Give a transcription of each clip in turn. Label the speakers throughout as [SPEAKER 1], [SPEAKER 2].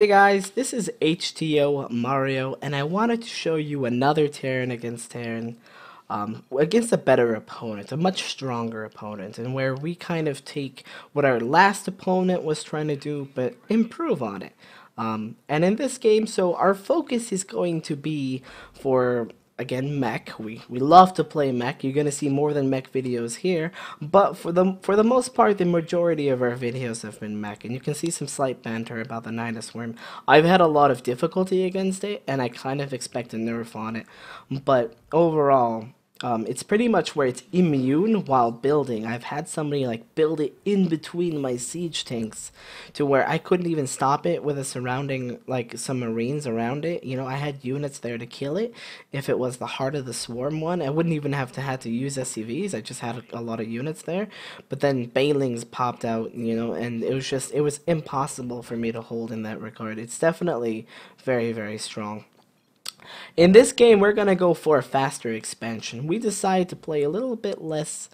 [SPEAKER 1] Hey guys, this is HTOMario, and I wanted to show you another Terran against Terran, against a better opponent, a much stronger opponent, and where we kind of take what our last opponent was trying to do, but improve on it. And in this game, so our focus is going to be for again mech. We love to play mech. You're gonna see more than mech videos here, but for the most part, the majority of our videos have been mech, and you can see some slight banter about the Nidus Worm. I've had a lot of difficulty against it, and I kind of expect a nerf on it, but overall, it's pretty much where it's immune while building. I've had somebody like build it in between my siege tanks to where I couldn't even stop it with a surrounding, like some marines around it. You know, I had units there to kill it. If it was the heart of the swarm one, I wouldn't even have to use SCVs. I just had a lot of units there. But then Bailings popped out, you know, and it was impossible for me to hold in that regard. It's definitely very, very strong. In this game, we're gonna go for a faster expansion. We decided to play a little bit less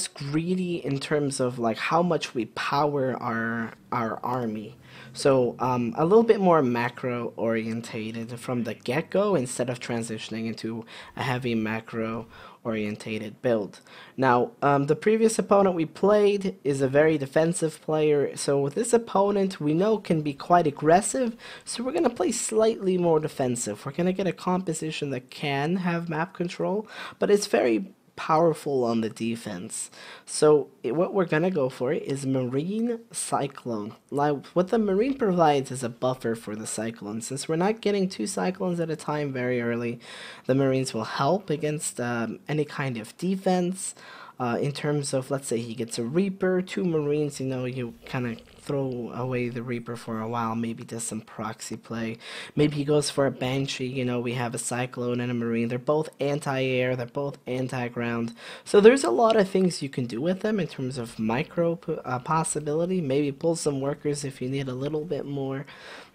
[SPEAKER 1] greedy in terms of like how much we power our army. So a little bit more macro orientated from the get-go instead of transitioning into a heavy macro orientated build. Now, the previous opponent we played is a very defensive player, so with this opponent we know can be quite aggressive, so we're going to play slightly more defensive. We're going to get a composition that can have map control, but it's very powerful on the defense. So what we're gonna go for is Marine Cyclone. Like what the Marine provides is a buffer for the Cyclone. Since we're not getting two Cyclones at a time very early, the Marines will help against any kind of defense. In terms of, let's say he gets a Reaper, two Marines, you know, you kind of throw away the Reaper for a while, maybe does some proxy play. Maybe he goes for a Banshee, you know, we have a Cyclone and a Marine. They're both anti-air, they're both anti-ground. So there's a lot of things you can do with them in terms of micro possibility. Maybe pull some workers if you need a little bit more.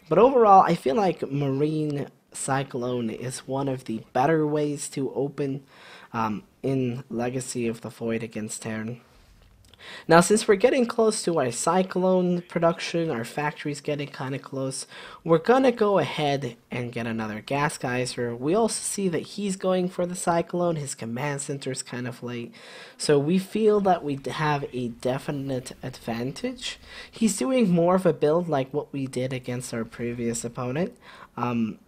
[SPEAKER 1] But overall, I feel like Marine Cyclone is one of the better ways to open in Legacy of the Void against Terran. Now, since we're getting close to our Cyclone production, our factory's getting kind of close, we're gonna go ahead and get another Gas Geyser. We also see that he's going for the Cyclone, his command center's kind of late, so we feel that we have a definite advantage. He's doing more of a build like what we did against our previous opponent, and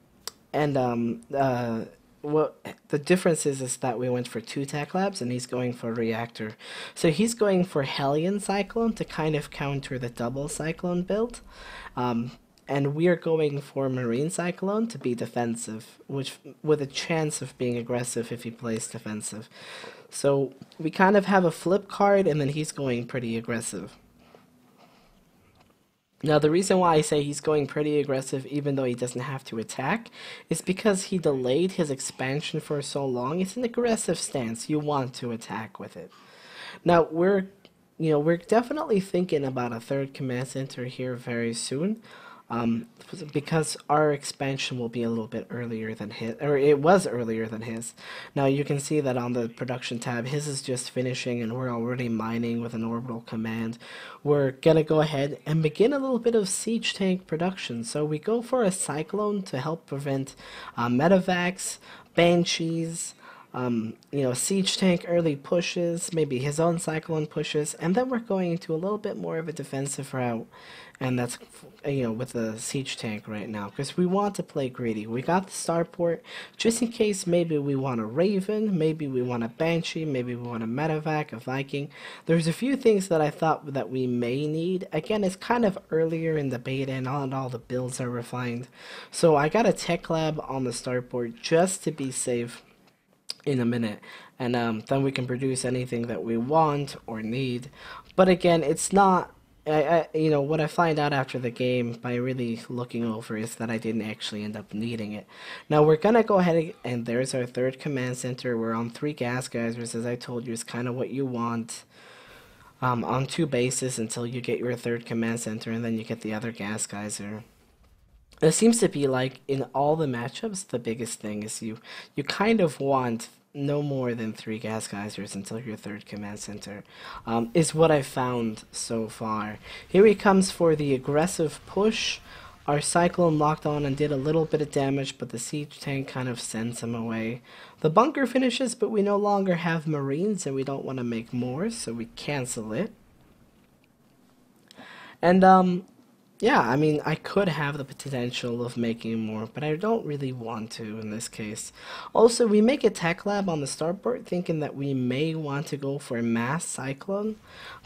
[SPEAKER 1] what the difference is that we went for two tech labs and he's going for reactor. So he's going for Hellion Cyclone to kind of counter the double Cyclone build. And we are going for Marine Cyclone to be defensive, which with a chance of being aggressive if he plays defensive. So we kind of have a flip card and then he's going pretty aggressive. Now, the reason why I say he's going pretty aggressive even though he doesn't have to attack is because he delayed his expansion for so long. It's an aggressive stance. You want to attack with it. Now, we're definitely thinking about a third command center here very soon. Because our expansion will be a little bit earlier than his, or it was earlier than his. Now you can see that on the production tab, his is just finishing and we're already mining with an orbital command. We're gonna go ahead and begin a little bit of siege tank production. So we go for a Cyclone to help prevent medevacs, banshees, siege tank early pushes, maybe his own Cyclone pushes, and then we're going into a little bit more of a defensive route, and that's, with the siege tank right now, because we want to play greedy. We got the starport, just in case maybe we want a Raven, maybe we want a Banshee, maybe we want a medevac, a Viking. There's a few things that I thought that we may need. Again, it's kind of earlier in the beta and not all the builds are refined. So I got a tech lab on the starport just to be safe in a minute, and then we can produce anything that we want or need. But again, it's not, what I find out after the game by really looking over is that I didn't actually end up needing it. Now we're gonna go ahead and there's our third command center. We're on 3 gas geysers, as I told you, is kind of what you want. On 2 bases until you get your third command center, and then you get the other gas geyser. It seems to be like in all the matchups, the biggest thing is you kind of want no more than 3 gas geysers until your third command center, is what I found so far. Here he comes for the aggressive push. Our Cyclone locked on and did a little bit of damage, but the siege tank kind of sends him away. The bunker finishes, but we no longer have Marines and we don't want to make more, so we cancel it. And yeah, I mean, I could have the potential of making more, but I don't really want to in this case. Also, we make a tech lab on the starboard thinking that we may want to go for a mass cyclone,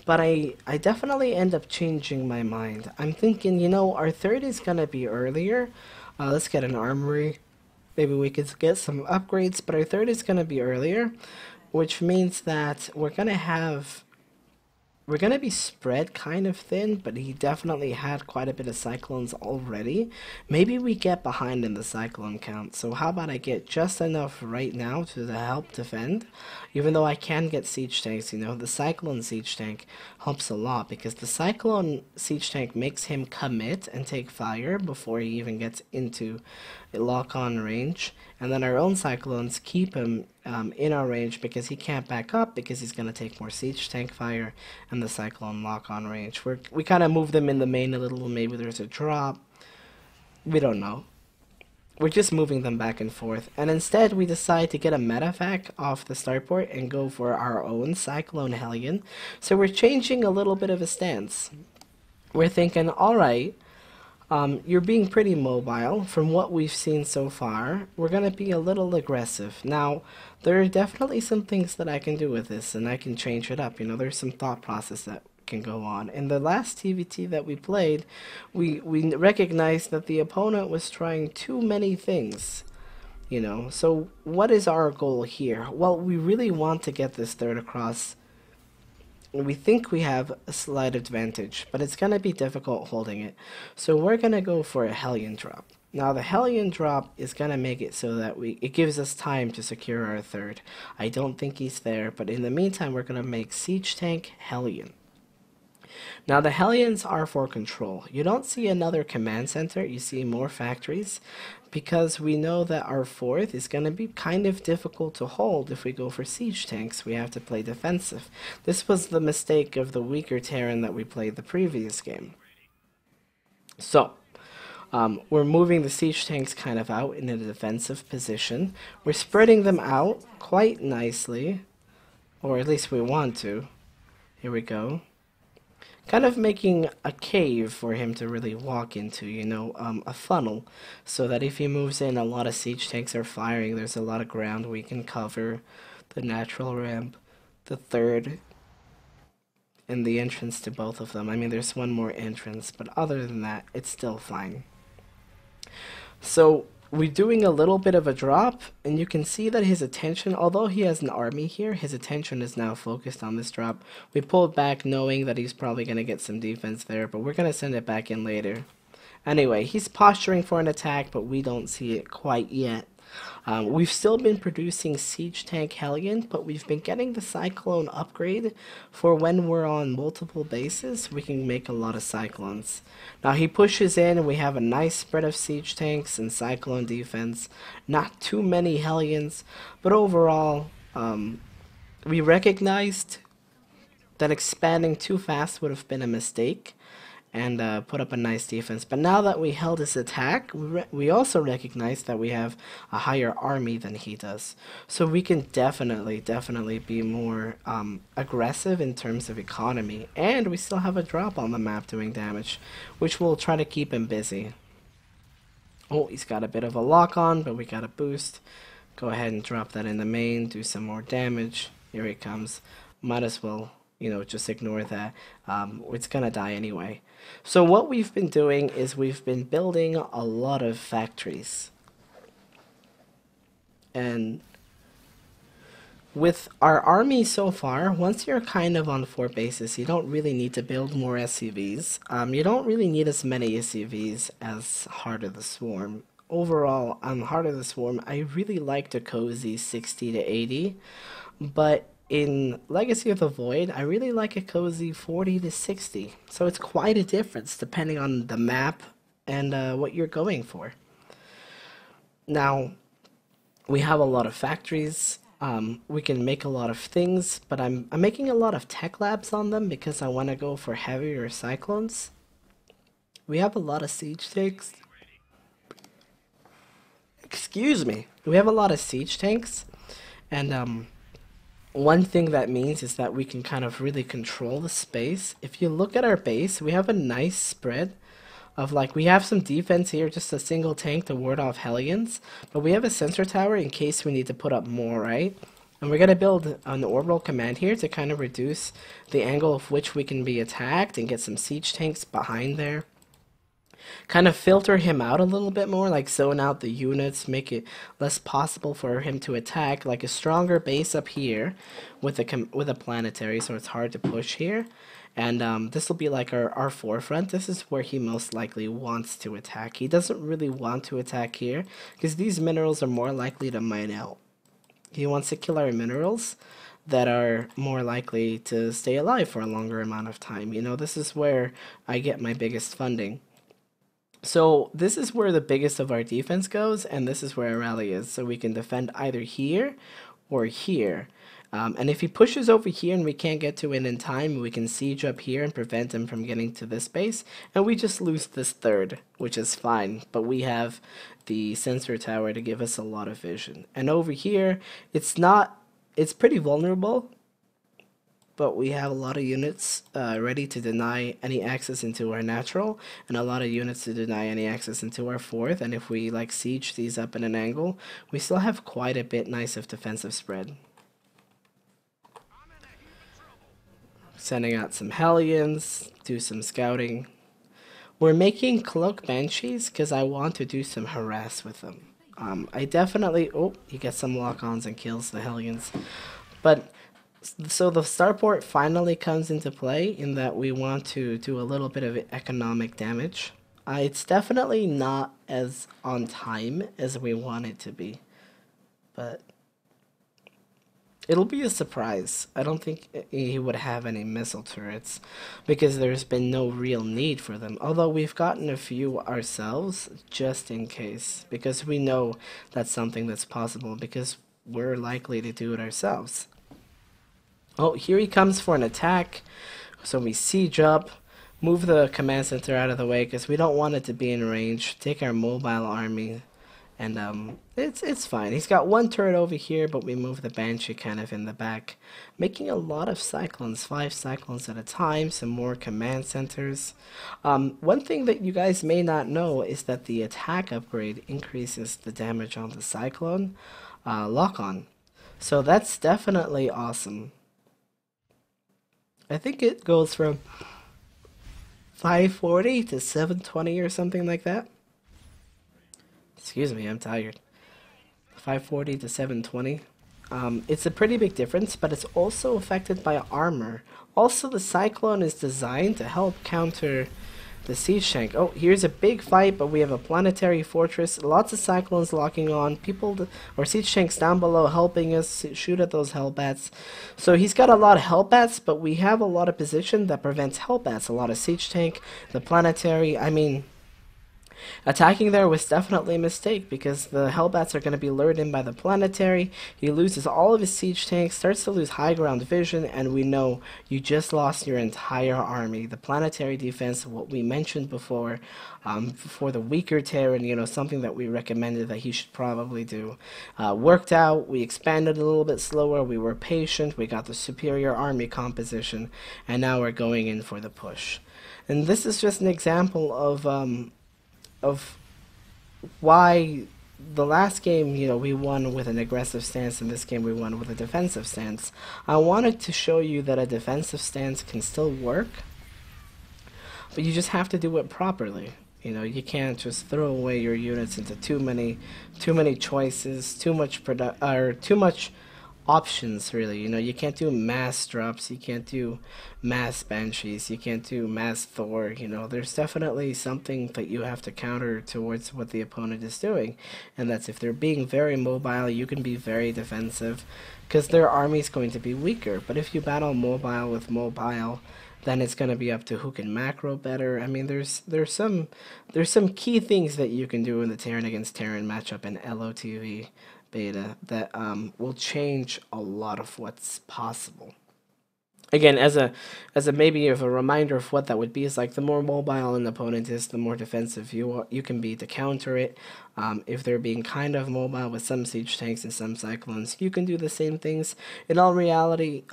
[SPEAKER 1] but I definitely end up changing my mind. I'm thinking, you know, our third is gonna be earlier. Let's get an armory. Maybe we could get some upgrades, but our third is gonna be earlier, which means that we're gonna be spread kind of thin, but he definitely had quite a bit of cyclones already. Maybe we get behind in the cyclone count. So how about I get just enough right now to help defend? Even though I can get siege tanks, you know, the cyclone siege tank helps a lot because the cyclone siege tank makes him commit and take fire before he even gets into a lock-on range. And then our own cyclones keep him in our range because he can't back up because he's going to take more siege tank fire and the cyclone lock-on range. We kind of move them in the main a little. Maybe there's a drop. We don't know. We're just moving them back and forth. And instead we decide to get a medevac off the starport and go for our own Cyclone Hellion. So we're changing a little bit of a stance. We're thinking, alright, you're being pretty mobile from what we've seen so far. We're going to be a little aggressive. Now, there are definitely some things that I can do with this, and I can change it up. You know, there's some thought process that can go on. In the last TVT that we played, we recognized that the opponent was trying too many things. You know, so what is our goal here? Well, we really want to get this third across. We think we have a slight advantage, but it's going to be difficult holding it. So we're going to go for a Hellion drop. Now the Hellion drop is going to make it so that it gives us time to secure our third. I don't think he's there, but in the meantime we're going to make Siege Tank Hellion. Now the Hellions are for control. You don't see another command center, you see more factories, because we know that our fourth is going to be kind of difficult to hold if we go for siege tanks. We have to play defensive. This was the mistake of the weaker Terran that we played the previous game. So, we're moving the siege tanks kind of out in a defensive position. We're spreading them out quite nicely, or at least we want to. Here we go. Kind of making a cave for him to really walk into, you know, a funnel, so that if he moves in, a lot of siege tanks are firing, there's a lot of ground we can cover, the natural ramp, the third, and the entrance to both of them. I mean, there's one more entrance, but other than that, it's still fine. So, we're doing a little bit of a drop, and you can see that his attention, although he has an army here, his attention is now focused on this drop. We pulled back knowing that he's probably going to get some defense there, but we're going to send it back in later. Anyway, he's posturing for an attack, but we don't see it quite yet. We've still been producing Siege Tank Hellion, but we've been getting the Cyclone upgrade for when we're on multiple bases, we can make a lot of Cyclones. Now he pushes in and we have a nice spread of Siege Tanks and Cyclone defense. Not too many Hellions, but overall, we recognized that expanding too fast would have been a mistake, and put up a nice defense. But now that we held his attack, we also recognize that we have a higher army than he does. So we can definitely be more aggressive in terms of economy. And we still have a drop on the map doing damage, which will try to keep him busy. Oh, he's got a bit of a lock on, but we got a boost. Go ahead and drop that in the main, do some more damage. Here he comes. Might as well, you know, just ignore that. It's gonna die anyway. So what we've been doing is we've been building a lot of factories. And with our army so far, once you're kind of on 4 bases, you don't really need to build more SCVs. You don't really need as many SCVs as Heart of the Swarm. Overall, on Heart of the Swarm, I really like the cozy 60 to 80, but in Legacy of the Void, I really like a cozy 40 to 60. So it's quite a difference depending on the map and what you're going for. Now, we have a lot of factories. We can make a lot of things, but I'm making a lot of tech labs on them because I want to go for heavier cyclones. We have a lot of siege tanks. Excuse me. We have a lot of siege tanks, and one thing that means is that we can kind of really control the space. If you look at our base, we have a nice spread of like we have some defense here, just a single tank to ward off Hellions, but we have a sensor tower in case we need to put up more, right? And we're gonna build an orbital command here to kind of reduce the angle of which we can be attacked and get some siege tanks behind there. Kind of filter him out a little bit more, like zone out the units, make it less possible for him to attack, like a stronger base up here with a planetary, so it's hard to push here. And this will be like our forefront. This is where he most likely wants to attack. He doesn't really want to attack here because these minerals are more likely to mine out. He wants to kill our minerals that are more likely to stay alive for a longer amount of time. You know, this is where I get my biggest funding. So this is where the biggest of our defense goes, and this is where our rally is. So we can defend either here or here. And if he pushes over here and we can't get to it in time, we can siege up here and prevent him from getting to this base. And we just lose this third, which is fine. But we have the sensor tower to give us a lot of vision. And over here, it's pretty vulnerable, but we have a lot of units ready to deny any access into our natural, and a lot of units to deny any access into our fourth. And if we like siege these up in an angle, we still have quite a bit nice of defensive spread. Sending out some Hellions, do some scouting. We're making Cloak Banshees because I want to do some harass with them. I definitely... Oh, he gets some lock-ons and kills the Hellions. But... So the starport finally comes into play in that we want to do a little bit of economic damage. It's definitely not as on time as we want it to be, but it'll be a surprise. I don't think he would have any missile turrets because there's been no real need for them, although we've gotten a few ourselves just in case, because we know that's something that's possible because we're likely to do it ourselves. Oh, here he comes for an attack. So we siege up, move the command center out of the way because we don't want it to be in range. Take our mobile army, and it's fine. He's got one turret over here, but we move the Banshee kind of in the back, making a lot of cyclones, 5 cyclones at a time, some more command centers. One thing that you guys may not know is that the attack upgrade increases the damage on the cyclone lock-on. So that's definitely awesome. I think it goes from 540 to 720 or something like that. Excuse me, I'm tired. 540 to 720. It's a pretty big difference, but it's also affected by armor. Also, the Cyclone is designed to help counter the siege tank. Oh, here's a big fight, but we have a planetary fortress, lots of cyclones locking on, or siege tanks down below helping us shoot at those hellbats. So he's got a lot of hellbats, but we have a lot of position that prevents hellbats. A lot of siege tank, the planetary, I mean, attacking there was definitely a mistake because the Hellbats are going to be lured in by the planetary. He loses all of his siege tanks, starts to lose high ground vision, and we know you just lost your entire army. The planetary defense, what we mentioned before, for the weaker Terran, you know, something that we recommended that he should probably do, worked out. We expanded a little bit slower, we were patient, we got the superior army composition, and now we're going in for the push. And this is just an example of why the last game, you know, we won with an aggressive stance, and this game we won with a defensive stance. I wanted to show you that a defensive stance can still work, but you just have to do it properly. You know, you can't just throw away your units into too many choices, too much options, really. You know, you can't do mass drops, you can't do mass banshees, you can't do mass Thor. You know, there's definitely something that you have to counter towards what the opponent is doing, and that's if they're being very mobile, you can be very defensive because their army's going to be weaker. But if you battle mobile with mobile, then it's going to be up to who can macro better. I mean, there's some key things that you can do in the Terran against Terran matchup in LOTV beta that will change a lot of what's possible. Again, as a maybe of a reminder of what that would be, is like the more mobile an opponent is, the more defensive you can be to counter it. If they're being kind of mobile with some siege tanks and some cyclones, you can do the same things. In all reality,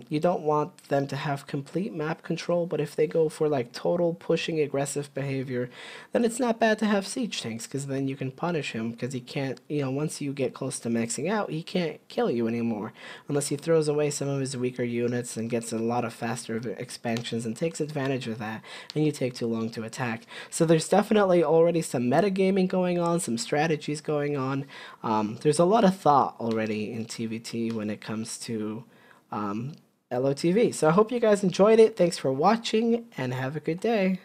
[SPEAKER 1] you don't want them to have complete map control, but if they go for like total pushing aggressive behavior, then it's not bad to have siege tanks, because then you can punish him, because he can't, once you get close to maxing out, he can't kill you anymore unless he throws away some of his weaker units and gets a lot of faster expansions and takes advantage of that, and you take too long to attack. So there's definitely already some metagaming going on, some strategies going on. There's a lot of thought already in TVT when it comes to LOTV. So I hope you guys enjoyed it. Thanks for watching, and have a good day.